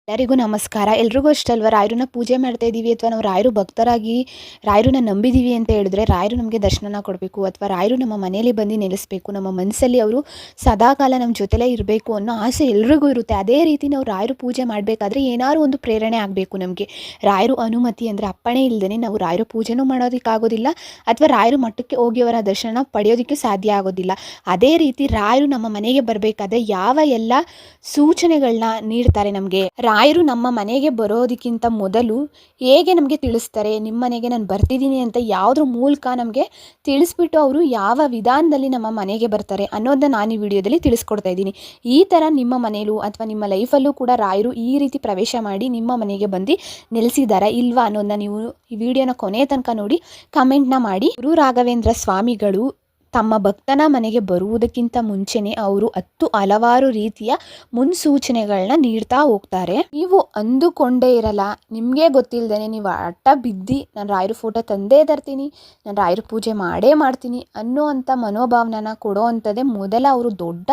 ಎಲ್ಲರಿಗೂ ನಮಸ್ಕಾರ. ಎಲ್ರಿಗೂ ಅಷ್ಟಲ್ವ ರಾಯರನ್ನ ಪೂಜೆ ಮಾಡ್ತಾ ಇದ್ದೀವಿ ಅಥವಾ ನಾವು ರಾಯರು ಭಕ್ತರಾಗಿ ರಾಯರನ್ನ ನಂಬಿದ್ದೀವಿ ಅಂತ ಹೇಳಿದ್ರೆ ರಾಯರು ನಮಗೆ ದರ್ಶನ ಕೊಡಬೇಕು ಅಥವಾ ರಾಯರು ನಮ್ಮ ಮನೆಯಲ್ಲಿ ಬಂದು ನೆಲೆಸಬೇಕು, ನಮ್ಮ ಮನಸ್ಸಲ್ಲಿ ಅವರು ಸದಾಕಾಲ ನಮ್ಮ ಜೊತೆಲೇ ಇರಬೇಕು ಅನ್ನೋ ಆಸೆ ಎಲ್ರಿಗೂ ಇರುತ್ತೆ. ಅದೇ ರೀತಿ ನಾವು ರಾಯರು ಪೂಜೆ ಮಾಡಬೇಕಾದ್ರೆ ಏನಾದ್ರು ಒಂದು ಪ್ರೇರಣೆ ಆಗಬೇಕು ನಮಗೆ. ರಾಯರು ಅನುಮತಿ ಅಂದರೆ ಅಪ್ಪಣೆ ಇಲ್ಲದೇ ನಾವು ರಾಯರು ಪೂಜೆನೂ ಮಾಡೋದಕ್ಕಾಗೋದಿಲ್ಲ ಅಥವಾ ರಾಯರು ಮಟ್ಟಕ್ಕೆ ಹೋಗಿ ಅವರ ದರ್ಶನ ಪಡೆಯೋದಕ್ಕೆ ಸಾಧ್ಯ ಆಗೋದಿಲ್ಲ. ಅದೇ ರೀತಿ ರಾಯರು ನಮ್ಮ ಮನೆಗೆ ಬರಬೇಕಾದ್ರೆ ಯಾವ ಎಲ್ಲ ಸೂಚನೆಗಳನ್ನ ನೀಡ್ತಾರೆ ನಮಗೆ. ರಾಯರು ನಮ್ಮ ಮನೆಗೆ ಬರೋದಕ್ಕಿಂತ ಮೊದಲು ಹೇಗೆ ನಮಗೆ ತಿಳಿಸ್ತಾರೆ, ನಿಮ್ಮ ಮನೆಗೆ ನಾನು ಬರ್ತಿದ್ದೀನಿ ಅಂತ ಯಾವುದ್ರ ಮೂಲಕ ನಮಗೆ ತಿಳಿಸ್ಬಿಟ್ಟು ಅವರು ಯಾವ ವಿಧಾನದಲ್ಲಿ ನಮ್ಮ ಮನೆಗೆ ಬರ್ತಾರೆ ಅನ್ನೋದನ್ನ ನಾನು ಈ ವಿಡಿಯೋದಲ್ಲಿ ತಿಳಿಸ್ಕೊಡ್ತಾ ಇದ್ದೀನಿ. ಈ ಥರ ನಿಮ್ಮ ಮನೆಯಲ್ಲೂ ಅಥವಾ ನಿಮ್ಮ ಲೈಫಲ್ಲೂ ಕೂಡ ರಾಯರು ಈ ರೀತಿ ಪ್ರವೇಶ ಮಾಡಿ ನಿಮ್ಮ ಮನೆಗೆ ಬಂದು ನೆಲೆಸಿದಾರಾ ಇಲ್ವಾ ಅನ್ನೋದನ್ನ ನೀವು ಈ ವಿಡಿಯೋನ ಕೊನೆ ತನಕ ನೋಡಿ ಕಮೆಂಟ್ನ ಮಾಡಿ. ಗುರು ರಾಘವೇಂದ್ರ ಸ್ವಾಮಿಗಳು ತಮ್ಮ ಭಕ್ತನ ಮನೆಗೆ ಬರುವುದಕ್ಕಿಂತ ಮುಂಚೆನೇ ಅವರು ಹಲವಾರು ರೀತಿಯ ಮುನ್ಸೂಚನೆಗಳನ್ನ ನೀಡ್ತಾ ಹೋಗ್ತಾರೆ. ನೀವು ಅಂದುಕೊಂಡೇ ಇರಲ್ಲ, ನಿಮಗೆ ಗೊತ್ತಿಲ್ಲದೇ ನೀವು ಅಟ್ಟ ಬಿದ್ದು ನಾನು ರಾಯರ ಫೋಟೋ ತಂದೇ ತರ್ತೀನಿ, ನಾನು ರಾಯರ ಪೂಜೆ ಮಾಡೇ ಮಾಡ್ತೀನಿ ಅನ್ನೋವಂಥ ಮನೋಭಾವನ ಕೊಡೋ ಅಂಥದ್ದೇ ಮೊದಲ ಅವರು ದೊಡ್ಡ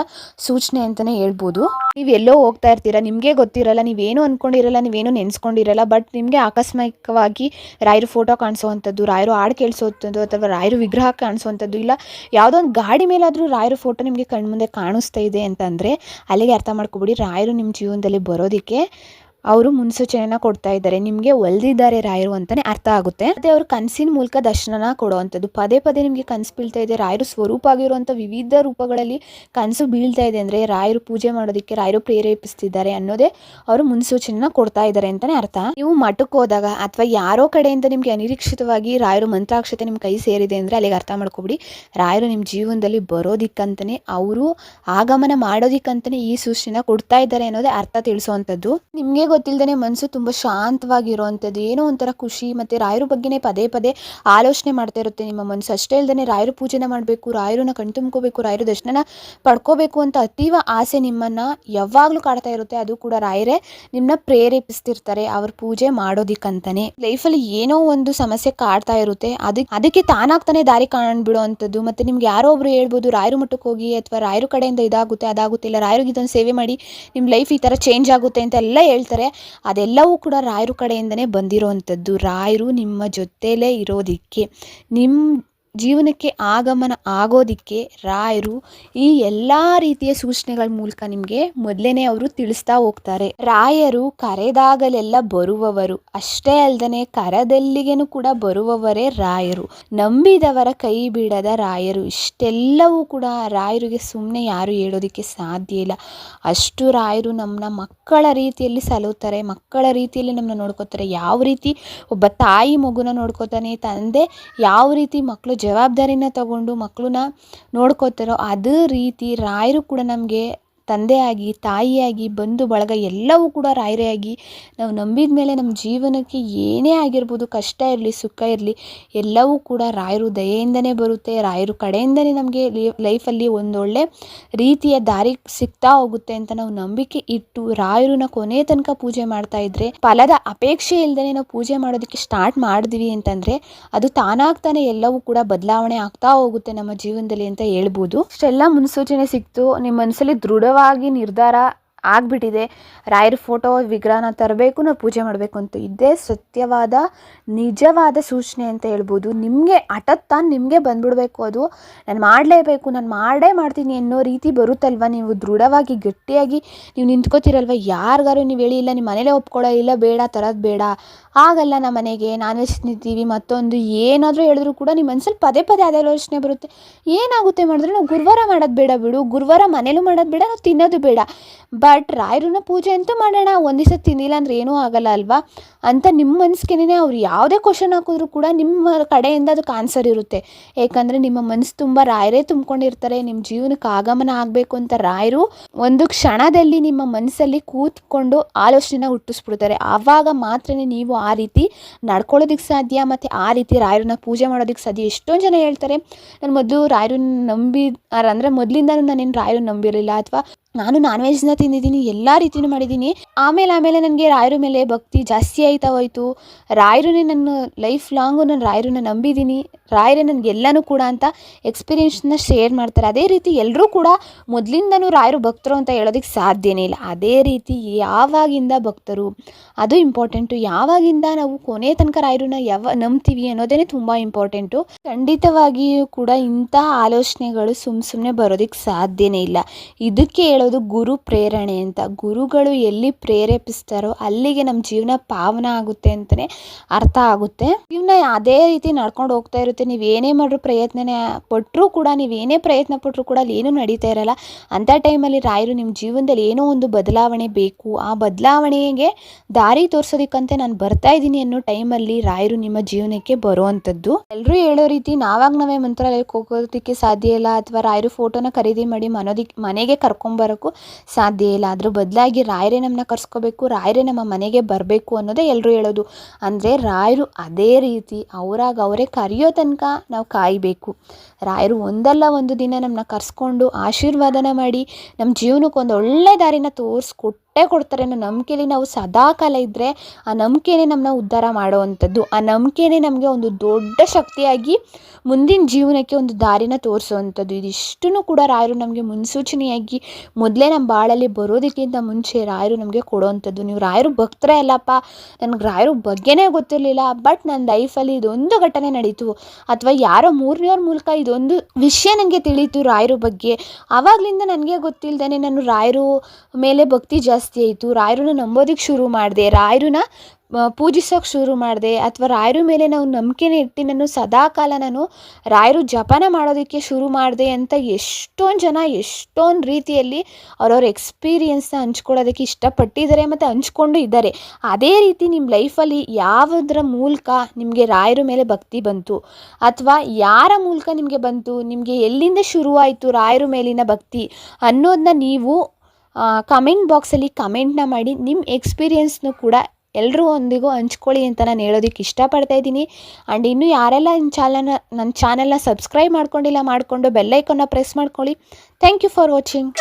ಸೂಚನೆ ಅಂತಲೇ ಹೇಳ್ಬೋದು. ನೀವು ಎಲ್ಲೋ ಹೋಗ್ತಾ ಇರ್ತೀರ, ನಿಮಗೆ ಗೊತ್ತಿರಲ್ಲ, ನೀವೇನು ಅಂದ್ಕೊಂಡಿರಲ್ಲ, ನೀವೇನು ನೆನೆಸ್ಕೊಂಡಿರಲ್ಲ, ಬಟ್ ನಿಮಗೆ ಆಕಸ್ಮಿಕವಾಗಿ ರಾಯರ ಫೋಟೋ ಕಾಣಿಸೋವಂಥದ್ದು, ರಾಯರು ಹಾಡು ಕೇಳಿಸೋವಂಥದ್ದು ಅಥವಾ ರಾಯರು ವಿಗ್ರಹ ಕಾಣಿಸೋವಂಥದ್ದು, ಇಲ್ಲ ಯಾವುದೋ ಒಂದು ಗಾಡಿ ಮೇಲಾದರೂ ರಾಯರ ಫೋಟೋ ನಿಮಗೆ ಕಣ್ಮುಂದೆ ಕಾಣಿಸ್ತಾ ಇದೆ ಅಂತಂದರೆ ಅಲ್ಲಿಗೆ ಅರ್ಥ ಮಾಡ್ಕೊಬಿಡಿ ರಾಯರು ನಿಮ್ಮ ಜೀವನದಲ್ಲಿ ಬರೋದಕ್ಕೆ ಅವರು ಮುನ್ಸೂಚನೆನ ಕೊಡ್ತಾ ಇದ್ದಾರೆ, ನಿಮಗೆ ಒಲ್ದಿದ್ದಾರೆ ರಾಯರು ಅಂತಲೇ ಅರ್ಥ ಆಗುತ್ತೆ. ಮತ್ತು ಅವರು ಕನಸಿನ ಮೂಲಕ ದರ್ಶನ ಕೊಡುವಂಥದ್ದು. ಪದೇ ಪದೇ ನಿಮಗೆ ಕನಸು ಬೀಳ್ತಾ ಇದೆ, ರಾಯರು ಸ್ವರೂಪ ಆಗಿರುವಂಥ ವಿವಿಧ ರೂಪಗಳಲ್ಲಿ ಕನಸು ಬೀಳ್ತಾ ಇದೆ ಅಂದರೆ ರಾಯರು ಪೂಜೆ ಮಾಡೋದಕ್ಕೆ ರಾಯರು ಪ್ರೇರೇಪಿಸ್ತಿದ್ದಾರೆ ಅನ್ನೋದೇ ಅವರು ಮುನ್ಸೂಚನೆನ ಕೊಡ್ತಾ ಇದ್ದಾರೆ ಅಂತಲೇ ಅರ್ಥ. ನೀವು ಮಠಕ್ಕೆ ಹೋದಾಗ ಅಥವಾ ಯಾರೋ ಕಡೆಯಿಂದ ನಿಮಗೆ ಅನಿರೀಕ್ಷಿತವಾಗಿ ರಾಯರು ಮಂತ್ರಾಕ್ಷತೆ ನಿಮ್ಮ ಕೈ ಸೇರಿದೆ ಅಂದರೆ ಅಲ್ಲಿಗೆ ಅರ್ಥ ಮಾಡ್ಕೊಬಿಡಿ ರಾಯರು ನಿಮ್ಮ ಜೀವನದಲ್ಲಿ ಬರೋದಿಕ್ಕಂತಲೇ ಅವರು ಆಗಮನ ಮಾಡೋದಿಕ್ಕಂತಲೇ ಈ ಸೂಚನೆನ ಕೊಡ್ತಾ ಇದ್ದಾರೆ ಅನ್ನೋದೇ ಅರ್ಥ ತಿಳಿಸುವಂಥದ್ದು. ನಿಮಗೆ ಗೊತ್ತಿಲ್ಲದೇ ಮನಸ್ಸು ತುಂಬ ಶಾಂತವಾಗಿರುವಂಥದ್ದು, ಏನೋ ಒಂಥರ ಖುಷಿ ಮತ್ತು ರಾಯರ ಬಗ್ಗೆನೇ ಪದೇ ಪದೇ ಆಲೋಚನೆ ಮಾಡ್ತಾ ಇರುತ್ತೆ ನಿಮ್ಮ ಮನಸ್ಸು. ಅಷ್ಟೇ ಇಲ್ಲದೇ ರಾಯರು ಪೂಜೆನ ಮಾಡಬೇಕು, ರಾಯರನ್ನ ಕಣ್ತುಂಬ್ಕೋಬೇಕು, ರಾಯರು ದರ್ಶನ ಪಡ್ಕೋಬೇಕು ಅಂತ ಅತೀವ ಆಸೆ ನಿಮ್ಮನ್ನು ಯಾವಾಗಲೂ ಕಾಡ್ತಾ ಇರುತ್ತೆ. ಅದು ಕೂಡ ರಾಯರೇ ನಿಮ್ಮನ್ನ ಪ್ರೇರೇಪಿಸ್ತಿರ್ತಾರೆ ಅವ್ರ ಪೂಜೆ ಮಾಡೋದಿಕ್ಕಂತಾನೆ. ಲೈಫಲ್ಲಿ ಏನೋ ಒಂದು ಸಮಸ್ಯೆ ಕಾಡ್ತಾ ಇರುತ್ತೆ, ಅದಕ್ಕೆ ತಾನಾಗ್ತಾನೆ ದಾರಿ ಕಾಣ್ಬಿಡುವಂಥದ್ದು. ಮತ್ತು ನಿಮ್ಗೆ ಯಾರೋ ಒಬ್ರು ಹೇಳ್ಬೋದು ರಾಯರು ಮಟ್ಟಕ್ಕೆ ಹೋಗಿ ಅಥವಾ ರಾಯರು ಕಡೆಯಿಂದ ಇದಾಗುತ್ತೆ ಅದಾಗುತ್ತೆ, ಇಲ್ಲ ರಾಯರಿಗೆ ಇದೊಂದು ಸೇವೆ ಮಾಡಿ ನಿಮ್ಮ ಲೈಫ್ ಈ ಥರ ಚೇಂಜ್ ಆಗುತ್ತೆ ಅಂತ ಎಲ್ಲ ಹೇಳ್ತಾರೆ. ಅದೆಲ್ಲವೂ ಕೂಡ ರಾಯರು ಕಡೆಯಿಂದನೇ ಬಂದಿರೋವಂಥದ್ದು. ರಾಯರು ನಿಮ್ಮ ಜೊತೆಲೇ ಇರೋದಿಕ್ಕೆ, ನಿಮ್ಮ ಜೀವನಕ್ಕೆ ಆಗಮನ ಆಗೋದಿಕ್ಕೆ ರಾಯರು ಈ ಎಲ್ಲ ರೀತಿಯ ಸೂಚನೆಗಳ ಮೂಲಕ ನಿಮಗೆ ಮೊದಲೇನೆ ಅವರು ತಿಳಿಸ್ತಾ ಹೋಗ್ತಾರೆ. ರಾಯರು ಕರೆದಾಗಲೆಲ್ಲ ಬರುವವರು, ಅಷ್ಟೇ ಅಲ್ಲದೆ ಕರದಲ್ಲಿಗೆನೂ ಕೂಡ ಬರುವವರೇ ರಾಯರು. ನಂಬಿದವರ ಕೈ ಬಿಡದ ರಾಯರು. ಇಷ್ಟೆಲ್ಲವೂ ಕೂಡ ರಾಯರಿಗೆ ಸುಮ್ಮನೆ ಯಾರು ಹೇಳೋದಕ್ಕೆ ಸಾಧ್ಯ ಇಲ್ಲ. ಅಷ್ಟು ರಾಯರು ನಮ್ಮನ್ನ ಮಕ್ಕಳ ರೀತಿಯಲ್ಲಿ ಸಲುತ್ತಾರೆ, ಮಕ್ಕಳ ರೀತಿಯಲ್ಲಿ ನಮ್ಮನ್ನ ನೋಡ್ಕೋತಾರೆ. ಯಾವ ರೀತಿ ಒಬ್ಬ ತಾಯಿ ಮಗುನ ನೋಡ್ಕೋತಾನೆ, ತಂದೆ ಯಾವ ರೀತಿ ಮಕ್ಕಳು ಜವಾಬ್ದಾರಿನ ತಗೊಂಡು ಮಕ್ಕಳನ್ನ ನೋಡ್ಕೋತಾರೋ ಅದೇ ರೀತಿ ರಾಯರು ಕೂಡ ನಮಗೆ ತಂದೆಯಾಗಿ, ತಾಯಿಯಾಗಿ, ಬಂಧು ಬಳಗ ಎಲ್ಲವೂ ಕೂಡ ರಾಯರೇ ಆಗಿ ನಾವು ನಂಬಿದ ಮೇಲೆ ನಮ್ಮ ಜೀವನಕ್ಕೆ ಏನೇ ಆಗಿರ್ಬೋದು, ಕಷ್ಟ ಇರಲಿ ಸುಖ ಇರಲಿ ಎಲ್ಲವೂ ಕೂಡ ರಾಯರು ದಯೆಯಿಂದನೇ ಬರುತ್ತೆ. ರಾಯರು ಕಡೆಯಿಂದನೇ ನಮಗೆ ಲೈಫಲ್ಲಿ ಒಂದೊಳ್ಳೆ ರೀತಿಯ ದಾರಿ ಸಿಗ್ತಾ ಹೋಗುತ್ತೆ ಅಂತ ನಾವು ನಂಬಿಕೆ ಇಟ್ಟು ರಾಯರನ್ನ ಕೊನೆ ತನಕ ಪೂಜೆ ಮಾಡ್ತಾ ಇದ್ರೆ, ಫಲದ ಅಪೇಕ್ಷೆ ಇಲ್ಲದೇ ನಾವು ಪೂಜೆ ಮಾಡೋದಕ್ಕೆ ಸ್ಟಾರ್ಟ್ ಮಾಡಿದ್ವಿ ಅಂತಂದರೆ ಅದು ತಾನಾಗ್ತಾನೆ ಎಲ್ಲವೂ ಕೂಡ ಬದಲಾವಣೆ ಆಗ್ತಾ ಹೋಗುತ್ತೆ ನಮ್ಮ ಜೀವನದಲ್ಲಿ ಅಂತ ಹೇಳ್ಬೋದು. ಇಷ್ಟೆಲ್ಲ ಮುನ್ಸೂಚನೆ ಸಿಕ್ತು, ನಿಮ್ಮ ಮನಸ್ಸಲ್ಲಿ ದೃಢವಾಗಿ ನಿರ್ಧಾರ ಆಗ್ಬಿಟ್ಟಿದೆ ರಾಯರ ಫೋಟೋ ವಿಗ್ರಹನ ತರಬೇಕು, ನಾವು ಪೂಜೆ ಮಾಡಬೇಕು ಅಂತ. ಇದೇ ಸತ್ಯವಾದ ನಿಜವಾದ ಸೂಚನೆ ಅಂತ ಹೇಳ್ಬೋದು. ನಿಮಗೆ ಹಠಾತ್ ನಿಮಗೆ ಬಂದ್ಬಿಡ್ಬೇಕು, ಅದು ನಾನು ಮಾಡಲೇಬೇಕು, ನಾನು ಮಾಡೇ ಮಾಡ್ತೀನಿ ಅನ್ನೋ ರೀತಿ ಬರುತ್ತಲ್ವ. ನೀವು ದೃಢವಾಗಿ ಗಟ್ಟಿಯಾಗಿ ನೀವು ನಿಂತ್ಕೋತಿರಲ್ವ, ಯಾರಿಗಾರು ನೀವು ಹೇಳಿ ಇಲ್ಲ ನಿಮ್ಮ ಮನೇಲೇ ಒಪ್ಕೊಳ್ಳೋ, ಇಲ್ಲ ಬೇಡ ತರೋದು ಬೇಡ, ಆಗಲ್ಲ ನಮ್ಮ ಮನೆಗೆ ನಾನ್ ವೆಜ್ ತಿಂತೀವಿ ಮತ್ತೊಂದು ಏನಾದರೂ ಹೇಳಿದ್ರು ಕೂಡ ನಿಮ್ಮ ಮನಸ್ಸಲ್ಲಿ ಪದೇ ಪದೇ ಅದೇ ಯೋಚನೆ ಬರುತ್ತೆ. ಏನಾಗುತ್ತೆ ಮಾಡಿದ್ರೆ ನಾವು ಗುರುವಾರ ಮಾಡೋದು ಬೇಡ ಬಿಡು, ಗುರುವಾರ ಮನೇಲೂ ಮಾಡೋದು ಬೇಡ, ನಾವು ತಿನ್ನೋದು ಬೇಡ, ಬಟ್ ರಾಯರನ್ನ ಪೂಜೆ ಅಂತೂ ಮಾಡೋಣ, ಒಂದು ದಿವಸ ತಿನ್ನಿಲ್ಲ ಅಂದರೆ ಏನೂ ಆಗಲ್ಲ ಅಲ್ವಾ ಅಂತ ನಿಮ್ಮ ಮನಸ್ಸಿಗೆ ಅವ್ರು ಯಾವುದೇ ಕ್ವಶನ್ ಹಾಕಿದ್ರು ಕೂಡ ನಿಮ್ಮ ಕಡೆಯಿಂದ ಅದಕ್ಕೆ ಆನ್ಸರ್ ಇರುತ್ತೆ. ಯಾಕಂದರೆ ನಿಮ್ಮ ಮನಸ್ಸು ತುಂಬ ರಾಯರೇ ತುಂಬ್ಕೊಂಡಿರ್ತಾರೆ. ನಿಮ್ಮ ಜೀವನಕ್ಕೆ ಆಗಮನ ಆಗಬೇಕು ಅಂತ ರಾಯರು ಒಂದು ಕ್ಷಣದಲ್ಲಿ ನಿಮ್ಮ ಮನಸ್ಸಲ್ಲಿ ಕೂತ್ಕೊಂಡು ಆಲೋಚನೆನ ಹುಟ್ಟಿಸ್ಬಿಡ್ತಾರೆ. ಆವಾಗ ಮಾತ್ರ ನೀವು ಆ ರೀತಿ ನಡ್ಕೊಳ್ಳೋದಕ್ಕೆ ಸಾಧ್ಯ, ಮತ್ತು ಆ ರೀತಿ ರಾಯರನ್ನ ಪೂಜೆ ಮಾಡೋದಕ್ಕೆ ಸಾಧ್ಯ. ಎಷ್ಟೊಂದು ಜನ ಹೇಳ್ತಾರೆ ನಾನು ಮೊದಲು ರಾಯರನ್ನ ಅಂದರೆ ಮೊದಲಿಂದನೂ ನಾನೇನು ರಾಯರನ್ನ ನಂಬಿರಲಿಲ್ಲ ಅಥವಾ ನಾನು ನಾನ್ ವೆಜ್ನ ತಿಂದಿದ್ದೀನಿ, ಎಲ್ಲ ರೀತಿಯೂ ಮಾಡಿದ್ದೀನಿ. ಆಮೇಲೆ ನನಗೆ ರಾಯರ ಮೇಲೆ ಭಕ್ತಿ ಜಾಸ್ತಿ ಆಯ್ತಾ ಹೋಯಿತು. ರಾಯರನ್ನೇ ನನ್ನ ಲೈಫ್ ಲಾಂಗು ನಾನು ರಾಯರನ್ನ ನಂಬಿದ್ದೀನಿ. ರಾಯರೇ ನನಗೆಲ್ಲನೂ ಕೂಡ ಅಂತ ಎಕ್ಸ್ಪೀರಿಯೆನ್ಸ್ನ ಶೇರ್ ಮಾಡ್ತಾರೆ. ಅದೇ ರೀತಿ ಎಲ್ಲರೂ ಕೂಡ ಮೊದಲಿಂದನೂ ರಾಯರು ಭಕ್ತರು ಅಂತ ಹೇಳೋದಕ್ಕೆ ಸಾಧ್ಯನೇ ಇಲ್ಲ. ಅದೇ ರೀತಿ ಯಾವಾಗಿಂದ ಭಕ್ತರು, ಅದು ಇಂಪಾರ್ಟೆಂಟು. ಯಾವಾಗಿಂದ ನಾವು ಕೊನೆ ತನಕ ರಾಯರನ್ನ ನಂಬ್ತೀವಿ ಅನ್ನೋದೇ ತುಂಬ ಇಂಪಾರ್ಟೆಂಟು. ಖಂಡಿತವಾಗಿಯೂ ಕೂಡ ಇಂಥ ಆಲೋಚನೆಗಳು ಸುಮ್ಮನೆ ಬರೋದಕ್ಕೆ ಸಾಧ್ಯನೇ ಇಲ್ಲ. ಇದಕ್ಕೆ ಹೇಳೋದು ಗುರು ಪ್ರೇರಣೆ ಅಂತ. ಗುರುಗಳು ಎಲ್ಲಿ ಪ್ರೇರೇಪಿಸ್ತಾರೋ ಅಲ್ಲಿಗೆ ನಮ್ಮ ಜೀವನ ಪಾವನ ಆಗುತ್ತೆ ಅಂತಲೇ ಅರ್ಥ ಆಗುತ್ತೆ. ಜೀವನ ಅದೇ ರೀತಿ ನಡ್ಕೊಂಡು ಹೋಗ್ತಾ ಇರುತ್ತೆ. ನೀವೇನೇ ಮಾಡ್ರೂ ನೀವೇನೇ ಪ್ರಯತ್ನ ಪಟ್ಟರೂ ಕೂಡ ಅಲ್ಲಿ ಏನೂ ನಡೀತಾ ಇರಲ್ಲ. ಅಂಥ ಟೈಮಲ್ಲಿ ರಾಯರು ನಿಮ್ಮ ಜೀವನದಲ್ಲಿ ಏನೋ ಒಂದು ಬದಲಾವಣೆ ಬೇಕು, ಆ ಬದಲಾವಣೆಗೆ ದಾರಿ ತೋರಿಸೋದಕ್ಕಂತೆ ನಾನು ಬರ್ತಾ ಇದ್ದೀನಿ ಅನ್ನೋ ಟೈಮಲ್ಲಿ ರಾಯರು ನಿಮ್ಮ ಜೀವನಕ್ಕೆ ಬರುವಂಥದ್ದು. ಎಲ್ಲರೂ ಹೇಳೋ ರೀತಿ ನಾವೇ ಮಂತ್ರಾಲಯಕ್ಕೆ ಹೋಗೋದಕ್ಕೆ ಸಾಧ್ಯ ಇಲ್ಲ, ಅಥವಾ ರಾಯರು ಫೋಟೋನ ಖರೀದಿ ಮಾಡಿ ಮನೆಗೆ ಕರ್ಕೊಂಬರೋಕ್ಕೂ ಸಾಧ್ಯ ಇಲ್ಲ. ಅದ್ರ ಬದಲಾಗಿ ರಾಯರೇ ನಮ್ಮನ್ನ ಕರ್ಸ್ಕೋಬೇಕು, ರಾಯರೇ ನಮ್ಮ ಮನೆಗೆ ಬರಬೇಕು ಅನ್ನೋದೇ ಎಲ್ಲರೂ ಹೇಳೋದು. ಅಂದರೆ ರಾಯರು ಅದೇ ರೀತಿ ಅವರೇ ಕರೆಯೋ ತನಕ ನಾವು ಕಾಯಬೇಕು. ರಾಯರು ಒಂದಲ್ಲ ಒಂದು ದಿನ ನಮ್ಮನ್ನ ಕರ್ಸ್ಕೊಂಡು ಆಶೀರ್ವಾದನ ಮಾಡಿ ನಮ್ಮ ಜೀವನಕ್ಕೆ ಒಂದು ಒಳ್ಳೆ ದಾರಿನ ತೋರಿಸ್ಕೊಟ್ಟೇ ಕೊಡ್ತಾರೆ ಅನ್ನೋ ನಂಬಿಕೆಯಲ್ಲಿ ನಾವು ಸದಾಕಾಲ ಇದ್ದರೆ ಆ ನಂಬಿಕೆನೇ ನಮ್ಮನ್ನ ಉದ್ಧಾರ ಮಾಡೋವಂಥದ್ದು. ಆ ನಂಬಿಕೆನೇ ನಮಗೆ ಒಂದು ದೊಡ್ಡ ಶಕ್ತಿಯಾಗಿ ಮುಂದಿನ ಜೀವನಕ್ಕೆ ಒಂದು ದಾರಿನ ತೋರಿಸುವಂಥದ್ದು. ಇದಿಷ್ಟನ್ನು ಕೂಡ ರಾಯರು ನಮಗೆ ಮುನ್ಸೂಚನೆಯಾಗಿ ಮೊದಲೇ ನಮ್ಮ ಬಾಳಲ್ಲಿ ಬರೋದಕ್ಕಿಂತ ಮುಂಚೆ ರಾಯರು ನಮಗೆ ಕೊಡೋವಂಥದ್ದು. ನೀವು ರಾಯರು ಭಕ್ತರೇ ಅಲ್ಲಪ್ಪ, ನನಗೆ ರಾಯರು ಬಗ್ಗೆನೇ ಗೊತ್ತಿರಲಿಲ್ಲ, ಬಟ್ ನನ್ನ ಲೈಫಲ್ಲಿ ಇದೊಂದು ಘಟನೆ ನಡೀತು, ಅಥವಾ ಯಾರೋ ಮೂರನೇವ್ರ ಮೂಲಕ ಇದೊಂದು ವಿಷಯ ನನಗೆ ತಿಳಿಯಿತು ರಾಯರ ಬಗ್ಗೆ, ಆವಾಗಲಿಂದ ನನಗೆ ಗೊತ್ತಿಲ್ಲದೇ ನಾನು ರಾಯರು ಮೇಲೆ ಭಕ್ತಿ ಜಾಸ್ತಿ ಆಯಿತು, ರಾಯರನ್ನ ನಂಬೋದಕ್ಕೆ ಶುರು ಮಾಡಿದೆ, ರಾಯರನ್ನ ಪೂಜಿಸೋಕೆ ಶುರು ಮಾಡಿದೆ, ಅಥವಾ ರಾಯರ ಮೇಲೆ ನಾವು ನಂಬಿಕೆನ ಇಟ್ಟು ನಾನು ಸದಾಕಾಲ ರಾಯರು ಜಪನ ಮಾಡೋದಕ್ಕೆ ಶುರು ಮಾಡಿದೆ ಅಂತ ಎಷ್ಟೊಂದು ಜನ ಎಷ್ಟೊಂದು ರೀತಿಯಲ್ಲಿ ಅವ್ರವ್ರ ಎಕ್ಸ್ಪೀರಿಯೆನ್ಸ್ನ ಹಂಚ್ಕೊಳ್ಳೋದಕ್ಕೆ ಇಷ್ಟಪಟ್ಟಿದ್ದಾರೆ ಮತ್ತು ಹಂಚ್ಕೊಂಡು ಇದ್ದಾರೆ. ಅದೇ ರೀತಿ ನಿಮ್ಮ ಲೈಫಲ್ಲಿ ಯಾವುದರ ಮೂಲಕ ನಿಮಗೆ ರಾಯರ ಮೇಲೆ ಭಕ್ತಿ ಬಂತು, ಅಥವಾ ಯಾರ ಮೂಲಕ ನಿಮಗೆ ಬಂತು, ನಿಮಗೆ ಎಲ್ಲಿಂದ ಶುರುವಾಯಿತು ರಾಯರ ಮೇಲಿನ ಭಕ್ತಿ ಅನ್ನೋದನ್ನ ನೀವು ಕಮೆಂಟ್ ಬಾಕ್ಸಲ್ಲಿ ಕಮೆಂಟ್ನ ಮಾಡಿ ನಿಮ್ಮ ಎಕ್ಸ್ಪೀರಿಯೆನ್ಸ್ನು ಕೂಡ ಎಲ್ಲರೂ ಒಂದಿಗೂ ಹಂಚ್ಕೊಳ್ಳಿ ಅಂತ ನಾನು ಹೇಳೋದಕ್ಕೆ ಇಷ್ಟಪಡ್ತಾ ಇದ್ದೀನಿ. ಆ್ಯಂಡ್ ಇನ್ನೂ ಯಾರೆಲ್ಲ ನನ್ನ ಚಾನಲ್ನ ಸಬ್ಸ್ಕ್ರೈಬ್ ಮಾಡ್ಕೊಂಡಿಲ್ಲ, ಮಾಡಿಕೊಂಡು ಬೆಲ್ಲೈಕನ್ನ ಪ್ರೆಸ್ ಮಾಡ್ಕೊಳ್ಳಿ. Thank you for watching.